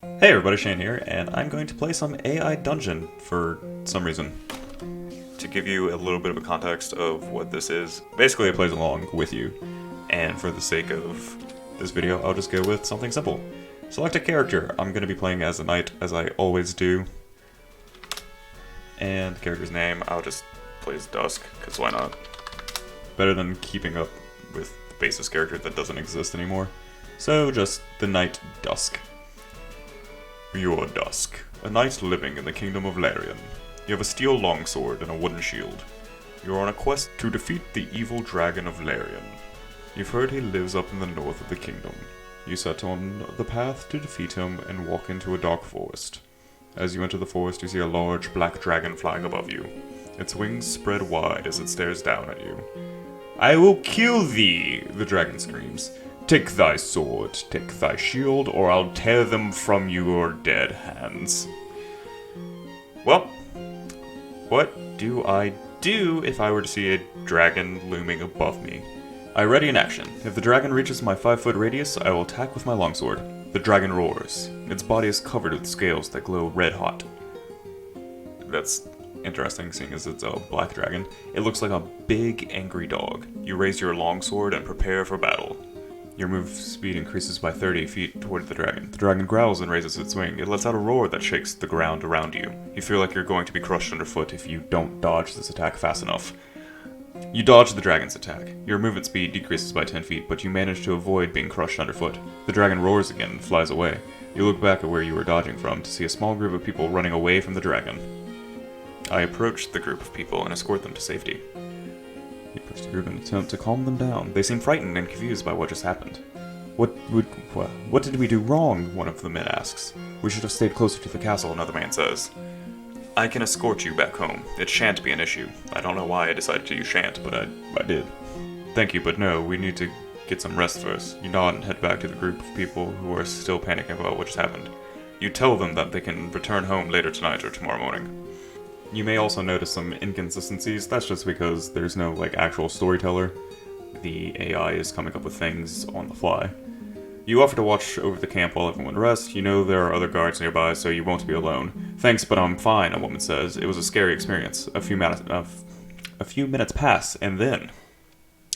Hey everybody, Shane here, and I'm going to play some AI Dungeon for some reason. To give you a little bit of a context of what this is, basically it plays along with you, and for the sake of this video, I'll just go with something simple. Select a character. I'm going to be playing as a knight, as I always do. And the character's name, I'll just play as Dusk, because why not? Better than keeping up with the basis character that doesn't exist anymore. So just the knight Dusk. You are Dusk, a knight living in the kingdom of Larian. You have a steel longsword and a wooden shield. You are on a quest to defeat the evil dragon of Larian. You've heard he lives up in the north of the kingdom. You set on the path to defeat him and walk into a dark forest. As you enter the forest, you see a large black dragon flying above you. Its wings spread wide as it stares down at you. "I will kill thee," the dragon screams. "Take thy sword, take thy shield, or I'll tear them from your dead hands." Well, what do I do if I were to see a dragon looming above me? I ready in action. If the dragon reaches my 5-foot radius, I will attack with my longsword. The dragon roars. Its body is covered with scales that glow red hot. That's interesting, seeing as it's a black dragon. It looks like a big, angry dog. You raise your longsword and prepare for battle. Your move speed increases by 30 feet toward the dragon. The dragon growls and raises its wing. It lets out a roar that shakes the ground around you. You feel like you're going to be crushed underfoot if you don't dodge this attack fast enough. You dodge the dragon's attack. Your movement speed decreases by 10 feet, but you manage to avoid being crushed underfoot. The dragon roars again and flies away. You look back at where you were dodging from to see a small group of people running away from the dragon. I approach the group of people and escort them to safety. You approach the group in an attempt to calm them down. They seem frightened and confused by what just happened. What did we do wrong? One of the men asks. "We should have stayed closer to the castle," another man says. "I can escort you back home. It shan't be an issue. I don't know why I decided to use shan't, but I did." "Thank you, but no, we need to get some rest first." You nod and head back to the group of people who are still panicking about what just happened. You tell them that they can return home later tonight or tomorrow morning. You may also notice some inconsistencies. That's just because there's no, actual storyteller. The AI is coming up with things on the fly. You offer to watch over the camp while everyone rests. You know there are other guards nearby, so you won't be alone. "Thanks, but I'm fine," a woman says. "It was a scary experience. A few minutes pass, and then...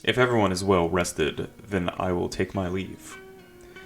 If everyone is well rested, then I will take my leave."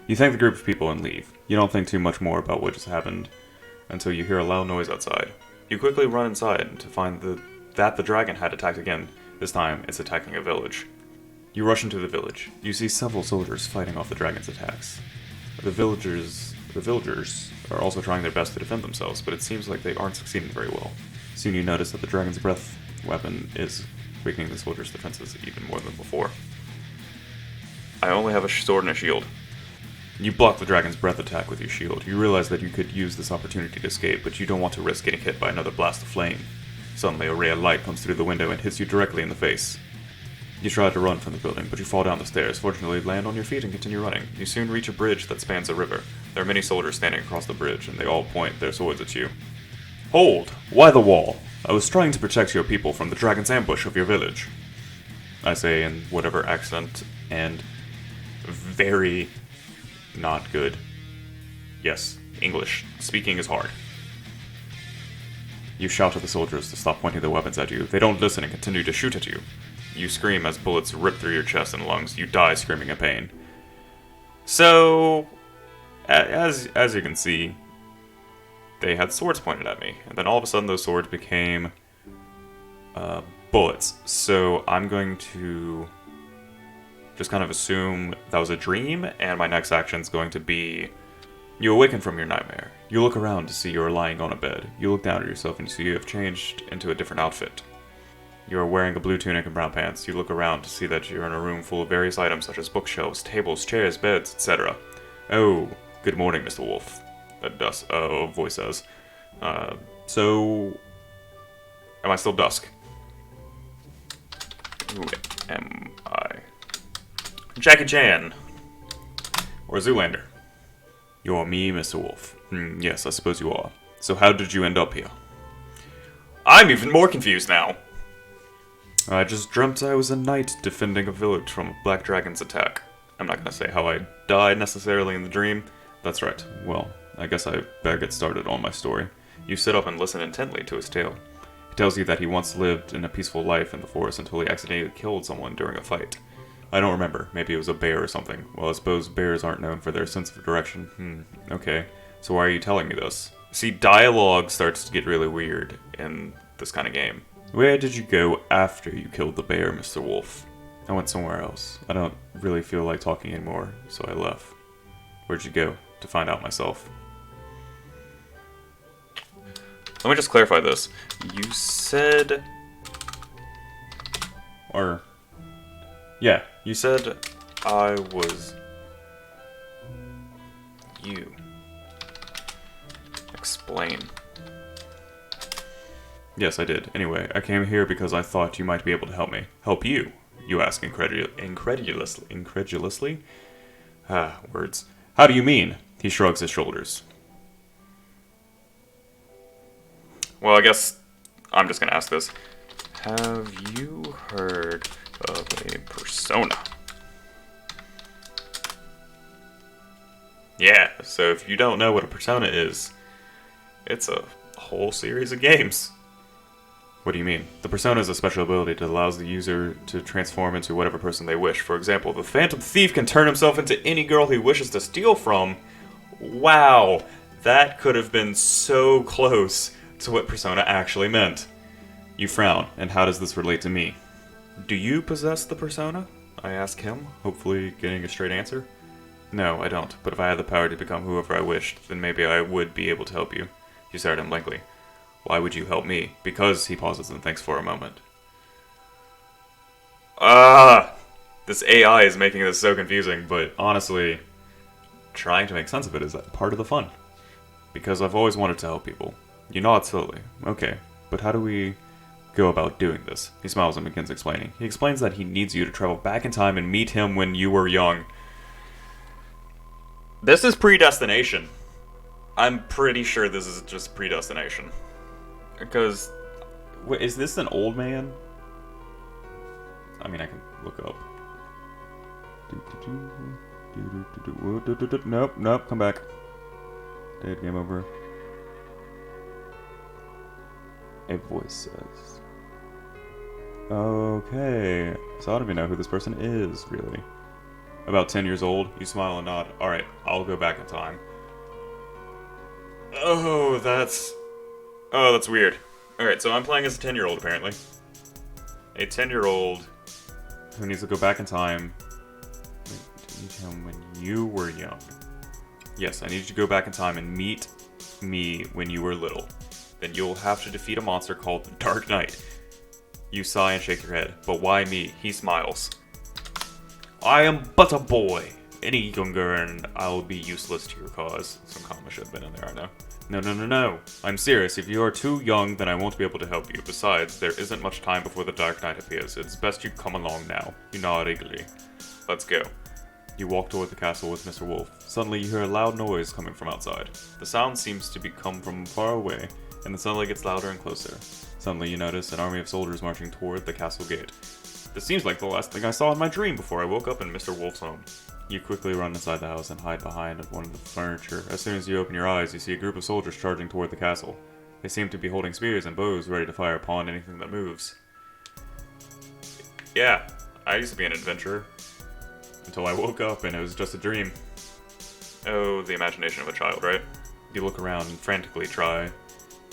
You thank the group of people and leave. You don't think too much more about what just happened until you hear a loud noise outside. You quickly run inside to find that the dragon had attacked again. This time, it's attacking a village. You rush into the village. You see several soldiers fighting off the dragon's attacks. The villagers are also trying their best to defend themselves, but it seems like they aren't succeeding very well. Soon you notice that the dragon's breath weapon is weakening the soldiers' defenses even more than before. "I only have a sword and a shield." You block the dragon's breath attack with your shield. You realize that you could use this opportunity to escape, but you don't want to risk getting hit by another blast of flame. Suddenly, a ray of light comes through the window and hits you directly in the face. You try to run from the building, but you fall down the stairs. Fortunately, land on your feet and continue running. You soon reach a bridge that spans a river. There are many soldiers standing across the bridge, and they all point their swords at you. "Hold! Why the wall? I was trying to protect your people from the dragon's ambush of your village," I say in whatever accent, and very not good. Yes, English. Speaking is hard. You shout at the soldiers to stop pointing their weapons at you. They don't listen and continue to shoot at you. You scream as bullets rip through your chest and lungs. You die screaming in pain. So, as you can see, they had swords pointed at me. And then all of a sudden those swords became bullets. So I'm going to just kind of assume that was a dream, and my next action is going to be... You awaken from your nightmare. You look around to see you are lying on a bed. You look down at yourself and see you have changed into a different outfit. You are wearing a blue tunic and brown pants. You look around to see that you're in a room full of various items such as bookshelves, tables, chairs, beds, etc. "Oh, good morning, Mr. Wolf," a voice says. So... Am I still Dusk? Who am I? Jackie Chan. Or Zoolander. "You're me, Mr. Wolf." Yes, I suppose you are. So how did you end up here?" "I'm even more confused now." "I just dreamt I was a knight defending a village from a black dragon's attack. I'm not gonna say how I died necessarily in the dream. That's right. Well, I guess I better get started on my story. You sit up and listen intently to his tale. He tells you that he once lived in a peaceful life in the forest until he accidentally killed someone during a fight. I don't remember. Maybe it was a bear or something. Well, I suppose bears aren't known for their sense of direction. Okay. So why are you telling me this? See, dialogue starts to get really weird in this kind of game. Where did you go after you killed the bear, Mr. Wolf? I went somewhere else. I don't really feel like talking anymore, so I left. Where'd you go? To find out myself. Let me just clarify this. You said... Yeah, you said I was... you. Explain. Yes, I did. Anyway, I came here because I thought you might be able to help me. Help you? You ask incredulously? Ah, words. How do you mean? He shrugs his shoulders. Well, I guess I'm just gonna ask this. Have you heard of a persona? Yeah, so if you don't know what a persona is, it's a whole series of games. What do you mean? The persona is a special ability that allows the user to transform into whatever person they wish. For example, the Phantom Thief can turn himself into any girl he wishes to steal from. Wow, that could have been so close to what persona actually meant. You frown, and how does this relate to me? Do you possess the persona? I ask him, hopefully getting a straight answer. No, I don't, but if I had the power to become whoever I wished, then maybe I would be able to help you. You stare at him blankly. Why would you help me? Because, he pauses and thinks for a moment. This AI is making this so confusing, but honestly, trying to make sense of it is part of the fun. Because I've always wanted to help people. You nod slowly. Okay, but how do we go about doing this? He smiles and begins explaining. He explains that he needs you to travel back in time and meet him when you were young. This is predestination. I'm pretty sure this is just predestination. Because... wait, is this an old man? I mean, I can look up. Nope, come back. Dead, game over. A voice says... Okay, so I don't even know who this person is, really. About 10 years old, you smile and nod. Alright, I'll go back in time. Oh, that's weird. Alright, so I'm playing as a 10-year-old, apparently. A 10-year-old who needs to go back in time to meet him when you were young. Yes, I need you to go back in time and meet me when you were little. Then you'll have to defeat a monster called the Dark Knight. You sigh and shake your head. But why me? He smiles. I am but a boy. Any younger and I'll be useless to your cause. Some comma should have been in there, I know. No. I'm serious. If you are too young, then I won't be able to help you. Besides, there isn't much time before the Dark Knight appears. It's best you come along now. You nod eagerly. Let's go. You walk toward the castle with Mr. Wolf. Suddenly you hear a loud noise coming from outside. The sound seems to come from far away, and it suddenly gets louder and closer. Suddenly you notice an army of soldiers marching toward the castle gate. This seems like the last thing I saw in my dream before I woke up in Mr. Wolf's home. You quickly run inside the house and hide behind one of the furniture. As soon as you open your eyes, you see a group of soldiers charging toward the castle. They seem to be holding spears and bows ready to fire upon anything that moves. Yeah, I used to be an adventurer. Until I woke up and it was just a dream. Oh, the imagination of a child, right? You look around and frantically try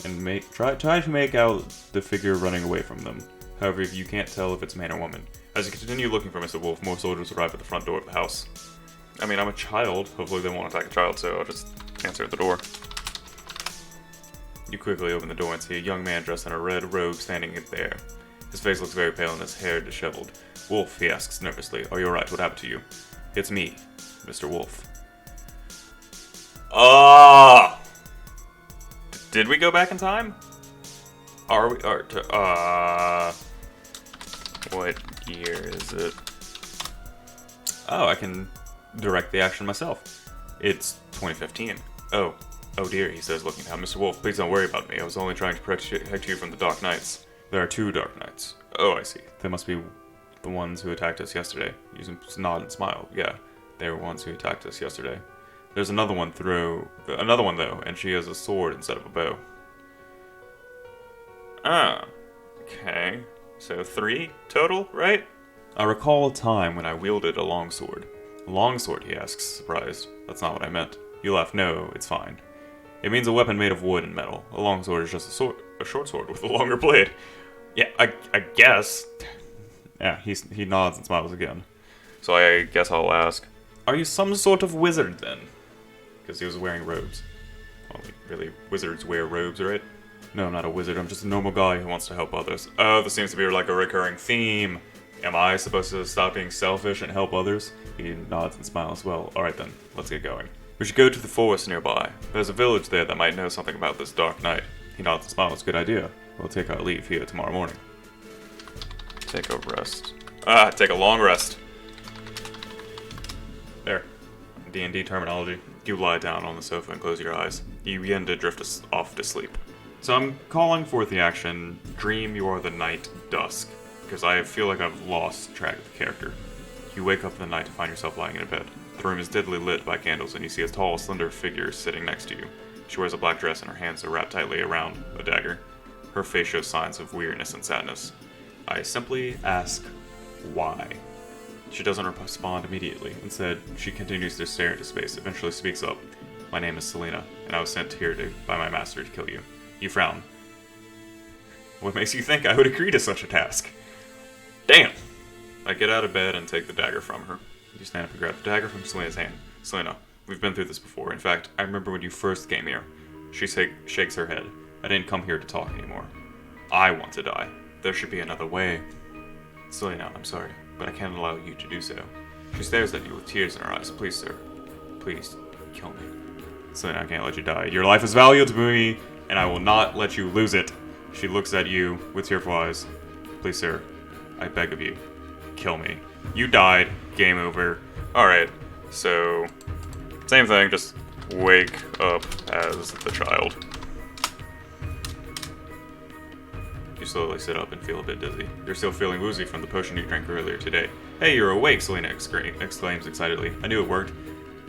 to make out the figure running away from them. However, you can't tell if it's man or woman. As you continue looking for Mr. Wolf, more soldiers arrive at the front door of the house. I mean, I'm a child. Hopefully they won't attack a child, so I'll just answer at the door. You quickly open the door and see a young man dressed in a red robe standing there. His face looks very pale and his hair disheveled. Wolf, he asks nervously, are you alright? What happened to you? It's me, Mr. Wolf. Did we go back in time? What year is it? Oh, I can direct the action myself. It's 2015. Oh dear, he says, looking down. Mr. Wolf, please don't worry about me. I was only trying to protect you from the Dark Knights. There are 2 Dark Knights. Oh, I see. They must be the ones who attacked us yesterday. You nod and smile. Yeah, they were ones who attacked us yesterday. There's another one though, and she has a sword instead of a bow. Ah, okay. So 3 total, right? I recall a time when I wielded a longsword. A longsword, he asks, surprised. That's not what I meant. You laugh. No, it's fine. It means a weapon made of wood and metal. A longsword is just a short sword with a longer blade. Yeah, I guess. Yeah, he nods and smiles again. So I guess I'll ask, are you some sort of wizard then? Because he was wearing robes. Well, really, wizards wear robes, right? No, I'm not a wizard. I'm just a normal guy who wants to help others. Oh, this seems to be like a recurring theme. Am I supposed to stop being selfish and help others? He nods and smiles. Well, alright then, let's get going. We should go to the forest nearby. There's a village there that might know something about this dark night. He nods and smiles. Good idea. We'll take our leave here tomorrow morning. Take a rest. Take a long rest. There. D&D terminology. You lie down on the sofa and close your eyes. You begin to drift off to sleep. So I'm calling forth the action, Dream You Are the Night Dusk, because I feel like I've lost track of the character. You wake up in the night to find yourself lying in a bed. The room is dimly lit by candles, and you see a tall, slender figure sitting next to you. She wears a black dress and her hands are wrapped tightly around a dagger. Her face shows signs of weariness and sadness. I simply ask, why? She doesn't respond immediately. Instead, she continues to stare into space, eventually speaks up. My name is Selena, and I was sent here by my master to kill you. You frown. What makes you think I would agree to such a task? Damn! I get out of bed and take the dagger from her. You stand up and grab the dagger from Selena's hand. Selena, we've been through this before. In fact, I remember when you first came here. She shakes her head. I didn't come here to talk anymore. I want to die. There should be another way. Selena, I'm sorry, but I can't allow you to do so. She stares at you with tears in her eyes. Please, sir. Please, kill me. Selena, I can't let you die. Your life is valuable to me, and I will not let you lose it. She looks at you with tearful eyes. Please, sir, I beg of you, kill me. You died. Game over. Alright, so same thing, just wake up as the child. You slowly sit up and feel a bit dizzy. You're still feeling woozy from the potion you drank earlier today. Hey, you're awake, Selena exclaims excitedly. I knew it worked.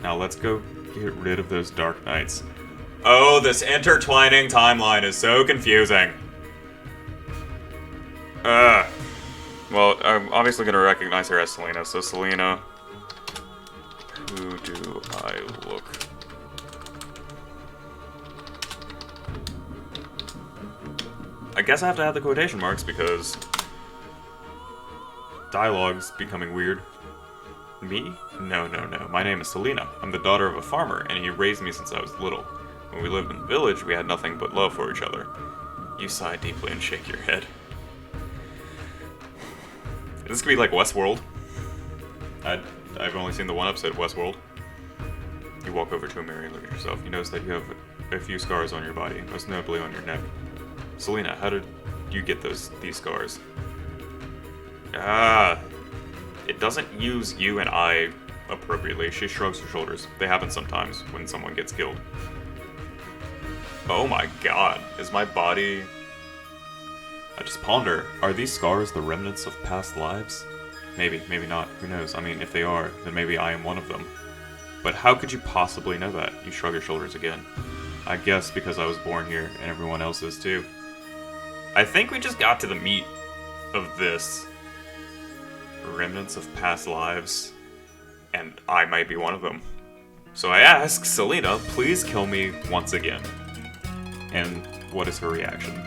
Now let's go get rid of those dark nights. Oh, this intertwining timeline is so confusing. Well, I'm obviously going to recognize her as Selena, so Selena, who do I look? I guess I have to add the quotation marks because dialogue's becoming weird. Me? No. My name is Selena. I'm the daughter of a farmer, and he raised me since I was little. When we lived in the village, we had nothing but love for each other. You sigh deeply and shake your head. This could be like Westworld. I've only seen the one episode of Westworld. You walk over to a mirror and look at yourself. You notice that you have a few scars on your body, most notably on your neck. Selena, how did you get these scars? It doesn't use you and I appropriately. She shrugs her shoulders. They happen sometimes when someone gets killed. Oh my god, is my body... I just ponder, are these scars the remnants of past lives? Maybe, maybe not, who knows? I mean, if they are, then maybe I am one of them. But how could you possibly know that? You shrug your shoulders again. I guess because I was born here, and everyone else is too. I think we just got to the meat of this. Remnants of past lives, and I might be one of them. So I ask, Selena, please kill me once again. And what is her reaction?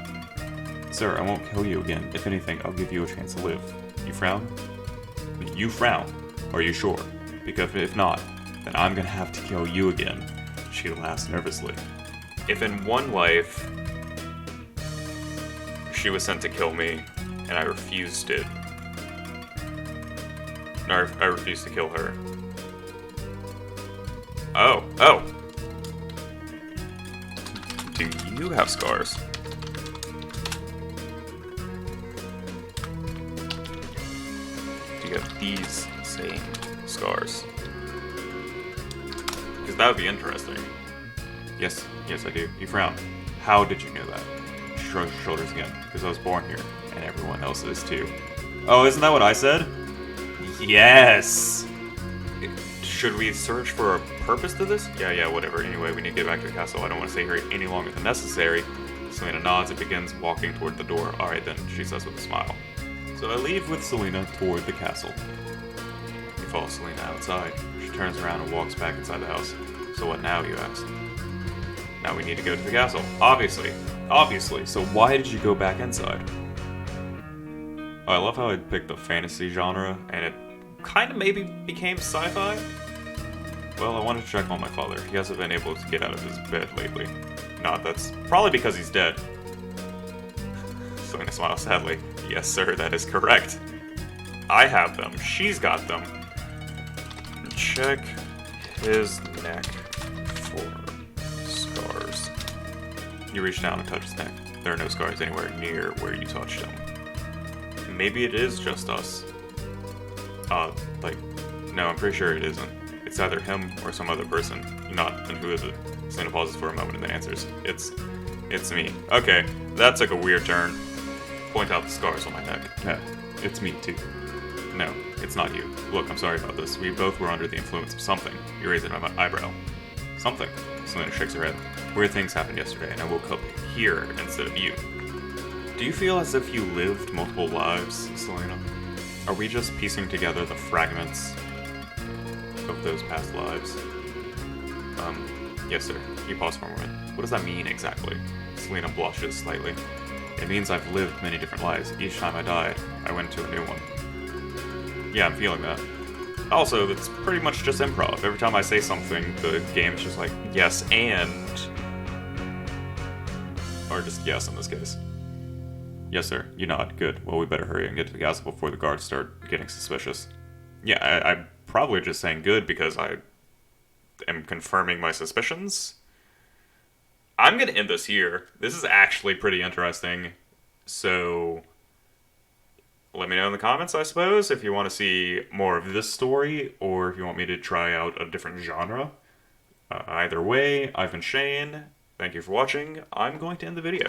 Sir, I won't kill you again. If anything, I'll give you a chance to live. You frown? You frown. Are you sure? Because if not, then I'm gonna have to kill you again. She laughs nervously. If in one life, she was sent to kill me, and I refused it. No, I refused to kill her. Oh. Do you have scars? Do you have these same scars? Because that would be interesting. Yes, I do. You frown. How did you know that? She shrugs her shoulders again. Because I was born here, and everyone else is too. Oh, isn't that what I said? Yes! Should we search for a purpose to this? Yeah, whatever. Anyway, we need to get back to the castle. I don't want to stay here any longer than necessary. Selena nods and begins walking toward the door. Alright then, she says with a smile. So I leave with Selena toward the castle. We follow Selena outside. She turns around and walks back inside the house. So what now, you ask? Now we need to go to the castle. Obviously. So why did you go back inside? Oh, I love how I picked the fantasy genre, and it kind of maybe became sci-fi? Well, I wanted to check on my father. He hasn't been able to get out of his bed lately. Not, that's probably because he's dead. Selena smiles sadly. Yes, sir, that is correct. I have them. She's got them. Check his neck for scars. You reach down and touch his neck. There are no scars anywhere near where you touched him. Maybe it is just us. No, I'm pretty sure it isn't. It's either him or some other person. Not, then who is it? Selena pauses for a moment and then answers. It's me. Okay, that took a weird turn. Point out the scars on my neck. Yeah, it's me too. No, it's not you. Look, I'm sorry about this. We both were under the influence of something. You raise an eyebrow. Something. Selena shakes her head. Weird things happened yesterday, and I woke up here instead of you. Do you feel as if you lived multiple lives, Selena? Are we just piecing together the fragments of those past lives? Yes, sir. You pause for a moment. What does that mean exactly? Selena blushes slightly. It means I've lived many different lives. Each time I died, I went to a new one. Yeah, I'm feeling that. Also, that's pretty much just improv. Every time I say something, the game is just like, yes, and... Or just yes in this case. Yes, sir. You nod. Good. Well, we better hurry and get to the castle before the guards start getting suspicious. Yeah, I'm probably just saying good because I am confirming my suspicions. I'm going to end this here. This is actually pretty interesting. So, let me know in the comments, I suppose, if you want to see more of this story or if you want me to try out a different genre. Either way, I've been Shane. Thank you for watching. I'm going to end the video.